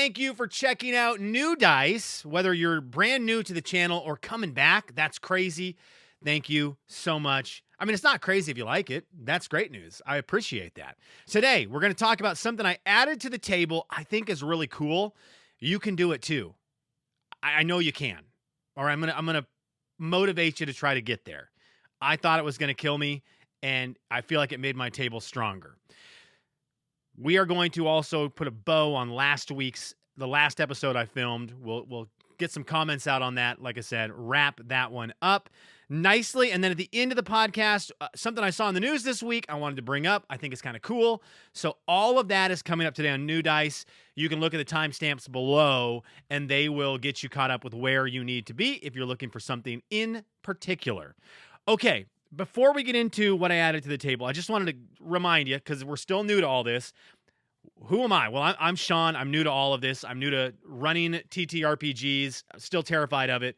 thank you for checking out New Dice. Whether you're brand new to the channel or coming back, that's crazy. Thank you so much. I mean, it's not crazy if you like it. That's great news. I appreciate that. Today, we're going to talk about something I added to the table I think is really cool. You can do it too. I know you can. All right, I'm gonna motivate you to try to get there. I thought it was going to kill me, and I feel like it made my table stronger. We are going to also put a bow on the last episode I filmed. We'll get some comments out on that. Like I said, wrap that one up nicely. And then at the end of the podcast, something I saw in the news this week, I wanted to bring up. I think it's kind of cool. So all of that is coming up today on New Dice. You can look at the timestamps below, and they will get you caught up with where you need to be if you're looking for something in particular. Okay. Before we get into what I added to the table, I just wanted to remind you, because we're still new to all this, who am I? Well, I'm Sean. I'm new to all of this. I'm new to running TTRPGs. I'm still terrified of it.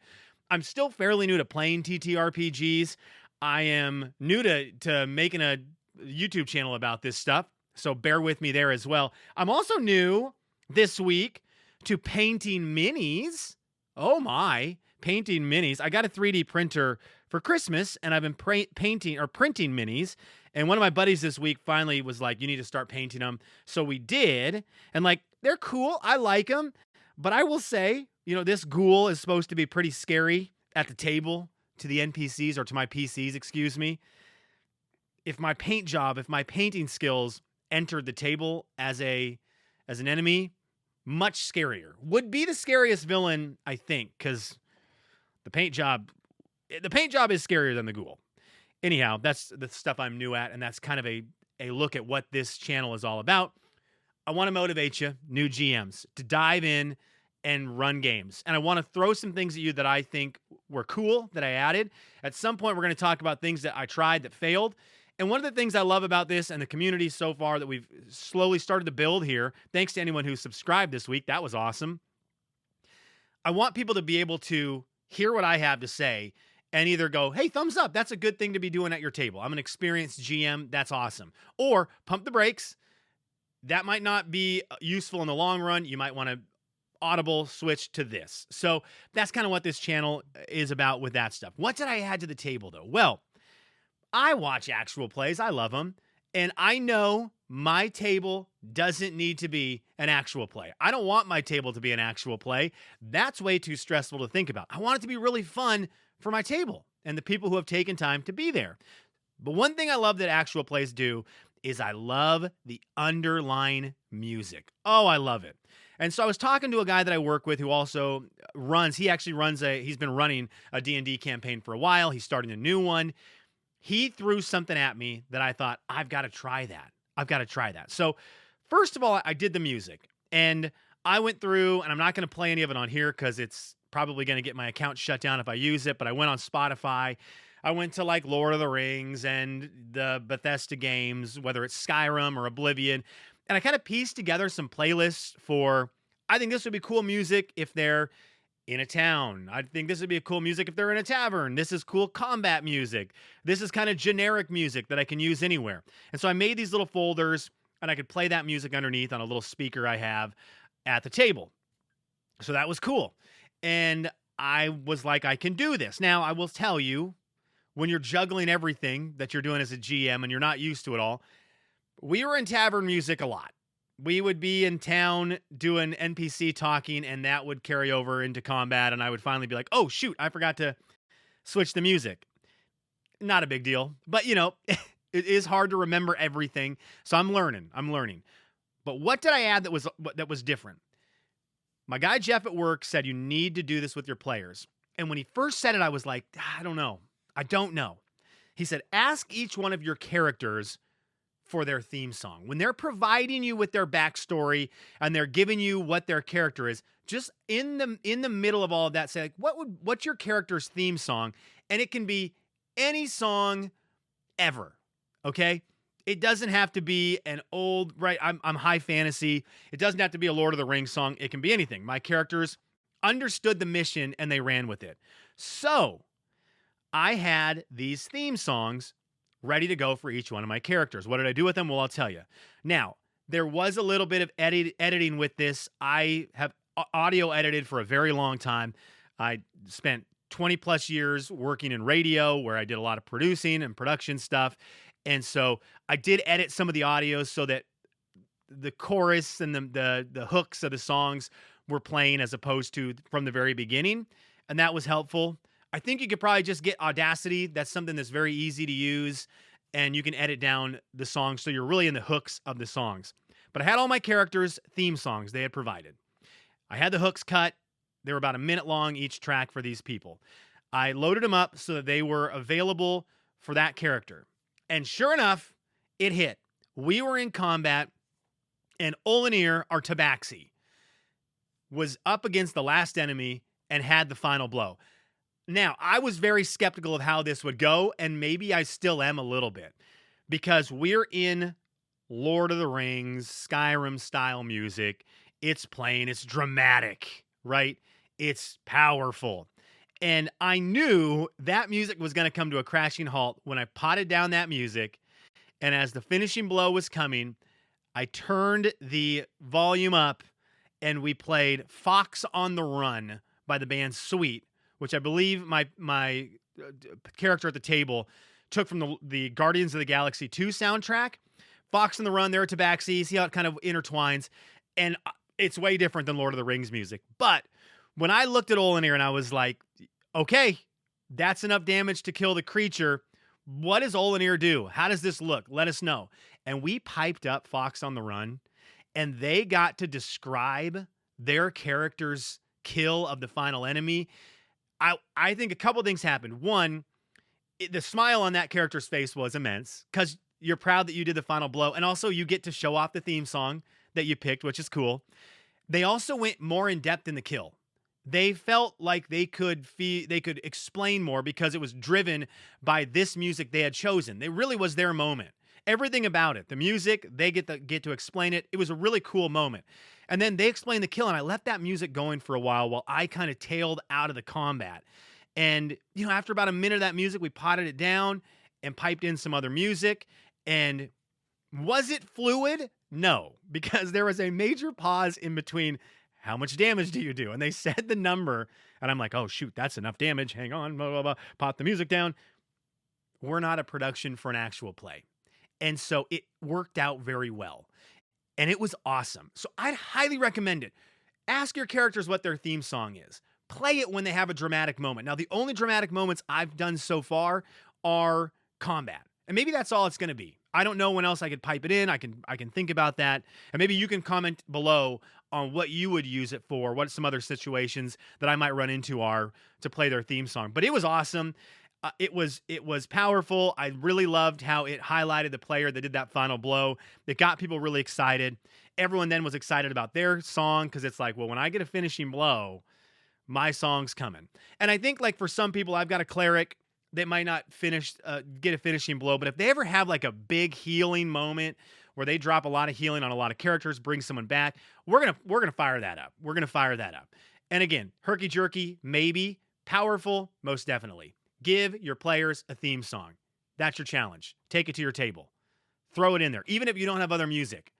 I'm still fairly new to playing TTRPGs. I am new to making a YouTube channel about this stuff, so bear with me there as well. I'm also new this week to painting minis. Oh my, painting minis. I got a 3D printer for Christmas, and I've been printing minis. And one of my buddies this week finally was like, you need to start painting them. So we did. And like, they're cool. I like them. But I will say, this ghoul is supposed to be pretty scary at the table to the NPCs, or to my PCs, excuse me. If my painting skills entered the table as an enemy, much scarier. Would be the scariest villain, I think, because the paint job is scarier than the ghoul. Anyhow, that's the stuff I'm new at, and that's kind of a look at what this channel is all about. I want to motivate you, new GMs, to dive in and run games. And I want to throw some things at you that I think were cool, that I added. At some point, we're going to talk about things that I tried that failed. And one of the things I love about this and the community so far that we've slowly started to build here, thanks to anyone who subscribed this week, that was awesome. I want people to be able to hear what I have to say and either go, hey, thumbs up, that's a good thing to be doing at your table. I'm an experienced GM, that's awesome. Or pump the brakes. That might not be useful in the long run. You might want to audible switch to this. So that's kind of what this channel is about with that stuff. What did I add to the table, though? Well, I watch actual plays. I love them. And I know my table doesn't need to be an actual play. I don't want my table to be an actual play. That's way too stressful to think about. I want it to be really fun for my table and the people who have taken time to be there. But one thing I love that actual plays do is I love the underlying music. Oh, I love it. And so I was talking to a guy that I work with who also he's been running a D&D campaign for a while. He's starting a new one. He threw something at me that I thought, I've got to try that. So first of all, I did the music, and I went through, and I'm not going to play any of it on here because it's probably going to get my account shut down if I use it, but I went on Spotify. I went to like Lord of the Rings and the Bethesda games, whether it's Skyrim or Oblivion, and I kind of pieced together some playlists for, I think this would be cool music if they're in a town. I think this would be a cool music if they're in a tavern. This is cool combat music. This is kind of generic music that I can use anywhere. And so I made these little folders, and I could play that music underneath on a little speaker I have at the table. So that was cool. And I was like, I can do this. Now, I will tell you, when you're juggling everything that you're doing as a GM and you're not used to it all, we were in tavern music a lot. We would be in town doing NPC talking, and that would carry over into combat, and I would finally be like, oh, shoot, I forgot to switch the music. Not a big deal, but, it is hard to remember everything, so I'm learning. But what did I add that was different? My guy Jeff at work said you need to do this with your players, and when he first said it, I was like, I don't know. He said, ask each one of your characters for their theme song. When they're providing you with their backstory and they're giving you what their character is, just in the middle of all of that, say, like, what's your character's theme song? And it can be any song ever. Okay? It doesn't have to be an old, right? I'm high fantasy. It doesn't have to be a Lord of the Rings song. It can be anything. My characters understood the mission and they ran with it. So I had these theme songs ready to go for each one of my characters. What did I do with them? Well, I'll tell you. Now, There was a little bit of editing with this. I have audio edited for a very long time. I spent 20 plus years working in radio where I did a lot of producing and production stuff. And so I did edit some of the audios so that the chorus and the hooks of the songs were playing as opposed to from the very beginning. And that was helpful. I think you could probably just get Audacity. That's something that's very easy to use. And you can edit down the songs so you're really in the hooks of the songs. But I had all my characters' theme songs they had provided. I had the hooks cut. They were about a minute long each track for these people. I loaded them up so that they were available for that character. And sure enough, it hit. We were in combat, and Olenir, our tabaxi, was up against the last enemy and had the final blow. Now, I was very skeptical of how this would go, and maybe I still am a little bit, because we're in Lord of the Rings, Skyrim style music. It's playing, it's dramatic, right? It's powerful. And I knew that music was going to come to a crashing halt when I potted down that music. And as the finishing blow was coming, I turned the volume up and we played Fox on the Run by the band Sweet, which I believe my character at the table took from the Guardians of the Galaxy 2 soundtrack. Fox on the Run, they're a tabaxi. See how it kind of intertwines. And it's way different than Lord of the Rings music. But when I looked at Olenir and I was like, okay, that's enough damage to kill the creature. What does Olenir do? How does this look? Let us know. And we piped up Fox on the Run, and they got to describe their character's kill of the final enemy. I think a couple things happened. One, the smile on that character's face was immense because you're proud that you did the final blow, and also you get to show off the theme song that you picked, which is cool. They also went more in depth in the kill. They felt like they could explain more because it was driven by this music they had chosen. It really was their moment. Everything about it, the music, they get to explain it. It was a really cool moment. And then they explained the kill, and I left that music going for a while I kind of tailed out of the combat. And, after about a minute of that music, we potted it down and piped in some other music. And was it fluid? No, because there was a major pause in between. How much damage do you do? And they said the number, and I'm like, oh, shoot, that's enough damage. Hang on, blah, blah, blah. Pop the music down. We're not a production for an actual play. And so it worked out very well. And it was awesome. So I'd highly recommend it. Ask your characters what their theme song is. Play it when they have a dramatic moment. Now, the only dramatic moments I've done so far are combat. And maybe that's all it's going to be. I don't know when else I could pipe it in. I can think about that. And maybe you can comment below on what you would use it for, what some other situations that I might run into are to play their theme song. But it was awesome. It was powerful. I really loved how it highlighted the player that did that final blow. It got people really excited. Everyone then was excited about their song because it's like, well, when I get a finishing blow, my song's coming. And I think like for some people, I've got a cleric that might not get a finishing blow, but if they ever have like a big healing moment where they drop a lot of healing on a lot of characters, bring someone back, we're gonna fire that up. We're gonna fire that up. And again, herky jerky, maybe. Powerful, most definitely. Give your players a theme song. That's your challenge. Take it to your table. Throw it in there, even if you don't have other music.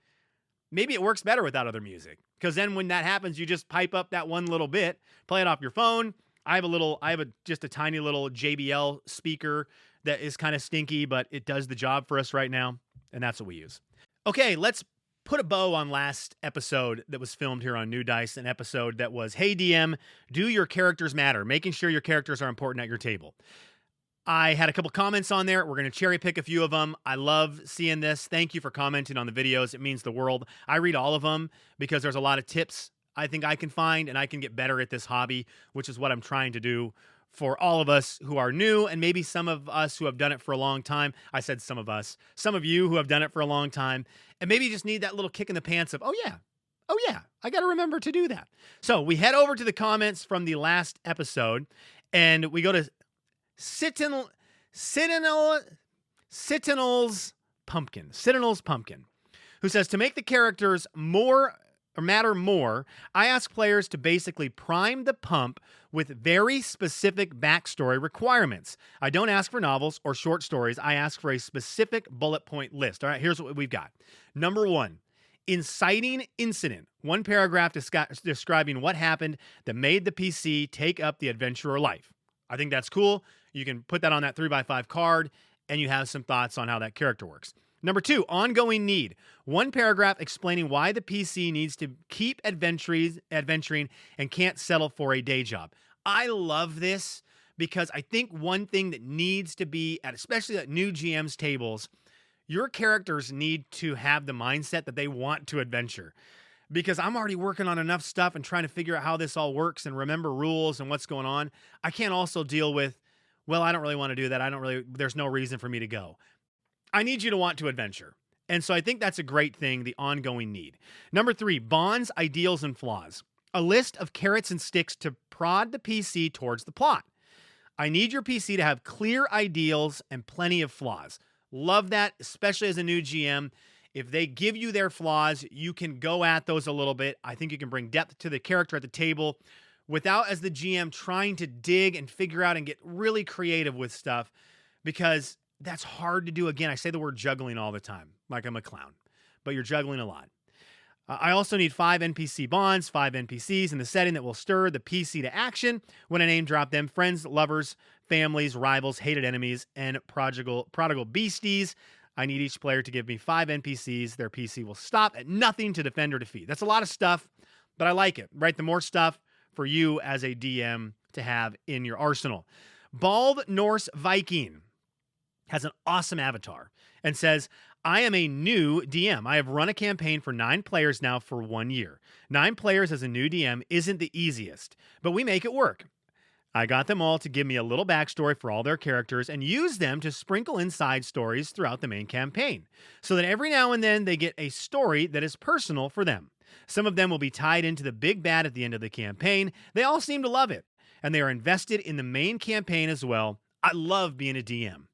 Maybe it works better without other music, because then when that happens, you just pipe up that one little bit, play it off your phone. I have just a tiny little JBL speaker that is kind of stinky, but it does the job for us right now, and that's what we use. Okay, let's put a bow on last episode that was filmed here on New Dice, an episode that was, hey DM, do your characters matter? Making sure your characters are important at your table. I had a couple comments on there. We're going to cherry pick a few of them. I love seeing this. Thank you for commenting on the videos. It means the world. I read all of them because there's a lot of tips I think I can find, and I can get better at this hobby, which is what I'm trying to do for all of us who are new, and maybe some of us who have done it for a long time. I said some of us, some of you who have done it for a long time, and maybe you just need that little kick in the pants of, oh yeah, I got to remember to do that. So we head over to the comments from the last episode, and we go to Cittinel's Pumpkin, who says, to make the characters matter more, I ask players to basically prime the pump with very specific backstory requirements. I don't ask for novels or short stories. I ask for a specific bullet point list. All right, here's what we've got. Number 1, Inciting incident. One paragraph describing what happened that made the PC take up the adventurer life. I think that's cool. You can put that on that 3x5 card, and you have some thoughts on how that character works. Number 2, ongoing need. One paragraph explaining why the PC needs to keep adventuring and can't settle for a day job. I love this because I think one thing that needs to be at, especially at new GM's tables, your characters need to have the mindset that they want to adventure. Because I'm already working on enough stuff and trying to figure out how this all works and remember rules and what's going on. I can't also deal with, well, I don't really want to do that. There's no reason for me to go. I need you to want to adventure. And so I think that's a great thing, the ongoing need. Number 3, bonds, ideals, and flaws. A list of carrots and sticks to prod the PC towards the plot. I need your PC to have clear ideals and plenty of flaws. Love that, especially as a new GM. If they give you their flaws, you can go at those a little bit. I think you can bring depth to the character at the table without, as the GM, trying to dig and figure out and get really creative with stuff, because that's hard to do. Again, I say the word juggling all the time, like I'm a clown, but you're juggling a lot. I also need 5 NPC bonds, 5 NPCs in the setting that will stir the PC to action when I name drop them: friends, lovers, families, rivals, hated enemies, and prodigal beasties. I need each player to give me 5 NPCs. Their PC will stop at nothing to defend or defeat. That's a lot of stuff, but I like it, right? The more stuff for you as a DM to have in your arsenal. Bald Norse Viking has an awesome avatar and says, I am a new DM. I have run a campaign for 9 players now for 1 year. 9 players as a new DM isn't the easiest, but we make it work. I got them all to give me a little backstory for all their characters and use them to sprinkle in side stories throughout the main campaign, so that every now and then they get a story that is personal for them. Some of them will be tied into the big bad at the end of the campaign. They all seem to love it, and they are invested in the main campaign as well. I love being a DM.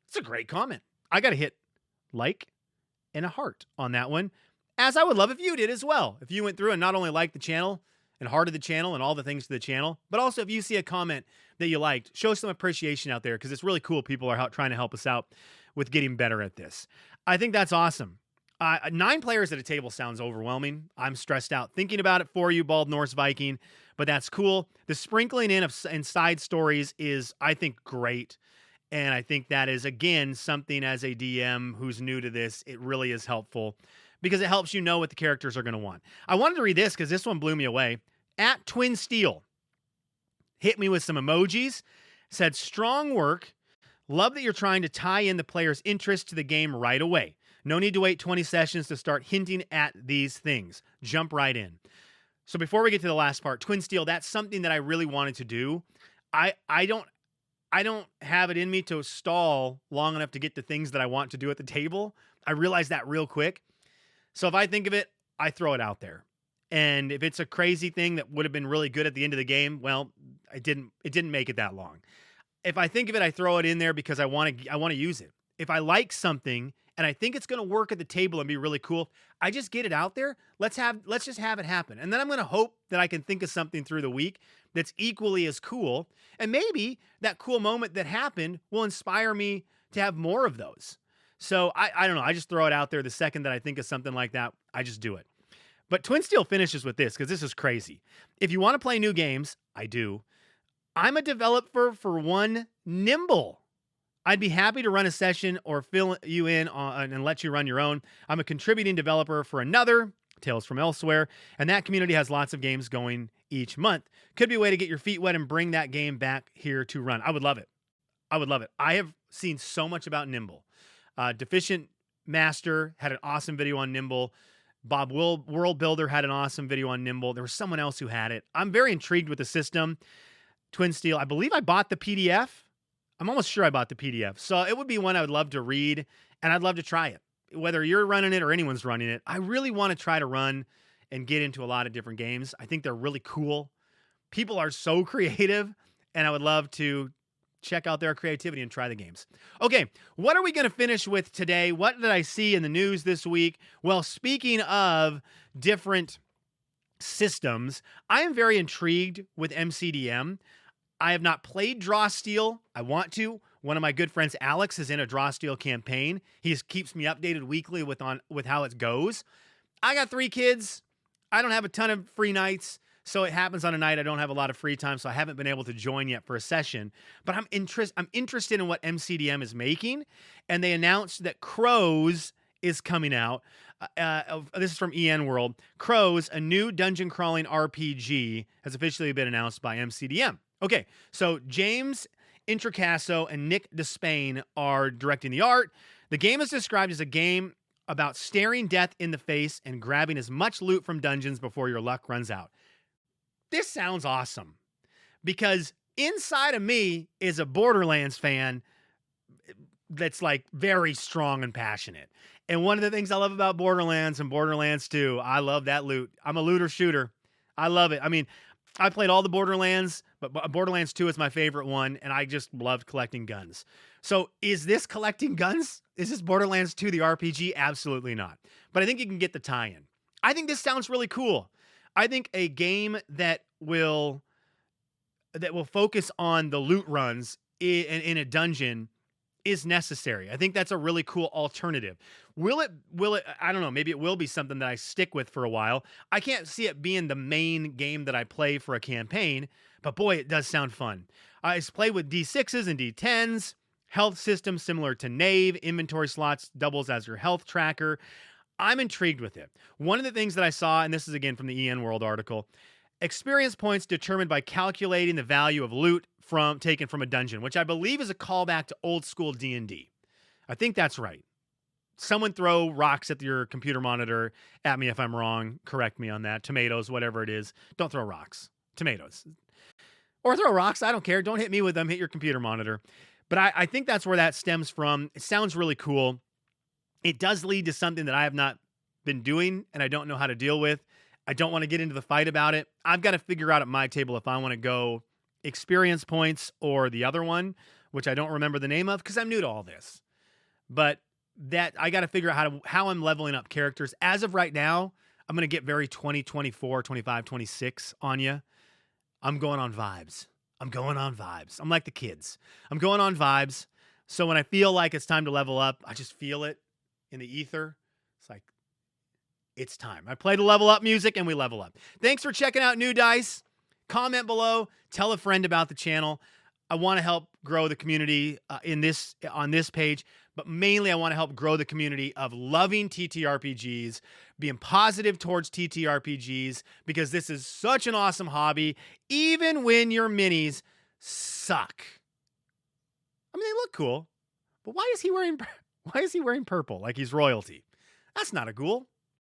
It's a great comment. I got to hit like and a heart on that one, as I would love if you did as well. If you went through and not only liked the channel and hearted the channel and all the things to the channel, but also if you see a comment that you liked, show some appreciation out there, because it's really cool. People are trying to help us out with getting better at this. I think that's awesome. 9 players at a table sounds overwhelming. I'm stressed out thinking about it for you, Bald Norse Viking, but that's cool. The sprinkling in of side stories is, I think, great. And I think that is, again, something as a DM who's new to this, it really is helpful, because it helps you know what the characters are going to want. I wanted to read this because this one blew me away. At Twin Steel hit me with some emojis, said, strong work. Love that you're trying to tie in the player's interest to the game right away. No need to wait 20 sessions to start hinting at these things. Jump right in. So before we get to the last part, Twin Steel, that's something that I really wanted to do. I don't have it in me to stall long enough to get the things that I want to do at the table. I realized that real quick. So if I think of it, I throw it out there. And if it's a crazy thing that would have been really good at the end of the game, well, it didn't make it that long. If I think of it, I throw it in there because I want to use it. If I like something and I think it's going to work at the table and be really cool, I just get it out there. Let's just have it happen. And then I'm going to hope that I can think of something through the week that's equally as cool. And maybe that cool moment that happened will inspire me to have more of those. So I don't know. I just throw it out there. The second that I think of something like that, I just do it. But Twin Steel finishes with this, because this is crazy. If you want to play new games, I do. I'm a developer for one, Nimble. I'd be happy to run a session or fill you in on and let you run your own. I'm a contributing developer for another, Tales from Elsewhere, and that community has lots of games going each month. Could be a way to get your feet wet and bring that game back here to run. I would love it. I would love it. I have seen so much about Nimble. Deficient Master had an awesome video on Nimble. Bob World Builder had an awesome video on Nimble. There was someone else who had it. I'm very intrigued with the system. Twin Steel, I believe I bought the PDF. I'm almost sure I bought the PDF. So it would be one I would love to read, and I'd love to try it. Whether you're running it or anyone's running it, I really want to try to run and get into a lot of different games. I think they're really cool. People are so creative, and I would love to check out their creativity and try the games. Okay, what are we going to finish with today? What did I see in the news this week? Well, speaking of different systems, I am very intrigued with MCDM. I have not played Draw Steel. I want to. One of my good friends, Alex, is in a Draw Steel campaign. He keeps me updated weekly with how it goes. I got 3 kids. I don't have a ton of free nights. So it happens on a night I don't have a lot of free time, so I haven't been able to join yet for a session. But I'm interested in what MCDM is making, and they announced that Crows is coming out. This is from EN World. Crows, a new dungeon crawling RPG, has officially been announced by MCDM. Okay, so James Introcaso and Nick Despain are directing the art. The game is described as a game about staring death in the face and grabbing as much loot from dungeons before your luck runs out. This sounds awesome because inside of me is a Borderlands fan that's like very strong and passionate. And one of the things I love about Borderlands and Borderlands 2, I love that loot. I'm a looter shooter. I love it. I mean, I played all the Borderlands, but Borderlands 2 is my favorite one, and I just loved collecting guns. So is this collecting guns? Is this Borderlands 2 the RPG? Absolutely not. But I think you can get the tie-in. I think this sounds really cool. I think a game that will focus on the loot runs in a dungeon is necessary. I think that's a really cool alternative. Will it, I don't know, maybe it will be something that I stick with for a while. I can't see it being the main game that I play for a campaign, but boy, it does sound fun. I play with D6s and D10s, health system similar to Knave, inventory slots doubles as your health tracker. I'm intrigued with it. One of the things that I saw, and this is again from the EN World article, experience points determined by calculating the value of loot taken from a dungeon, which I believe is a callback to old school D&D. I think that's right. Someone throw rocks at your computer monitor at me if I'm wrong. Correct me on that. Tomatoes, whatever it is. Don't throw rocks. Tomatoes. Or throw rocks. I don't care. Don't hit me with them. Hit your computer monitor. But I think that's where that stems from. It sounds really cool. It does lead to something that I have not been doing and I don't know how to deal with. I don't want to get into the fight about it. I've got to figure out at my table if I want to go experience points or the other one, which I don't remember the name of because I'm new to all this. But that I got to figure out how I'm leveling up characters. As of right now, I'm going to get very 20, 24, 25, 26 on you. I'm going on vibes. I'm like the kids. I'm going on vibes. So when I feel like it's time to level up, I just feel it in the ether. It's like, it's time. I play the level up music and we level up. Thanks for checking out New Dice. Comment below. Tell a friend about the channel. I want to help grow the community on this page, but mainly I want to help grow the community of loving TTRPGs, being positive towards TTRPGs, because this is such an awesome hobby, even when your minis suck. I mean, they look cool, but why is he wearing purple like he's royalty? That's not a ghoul.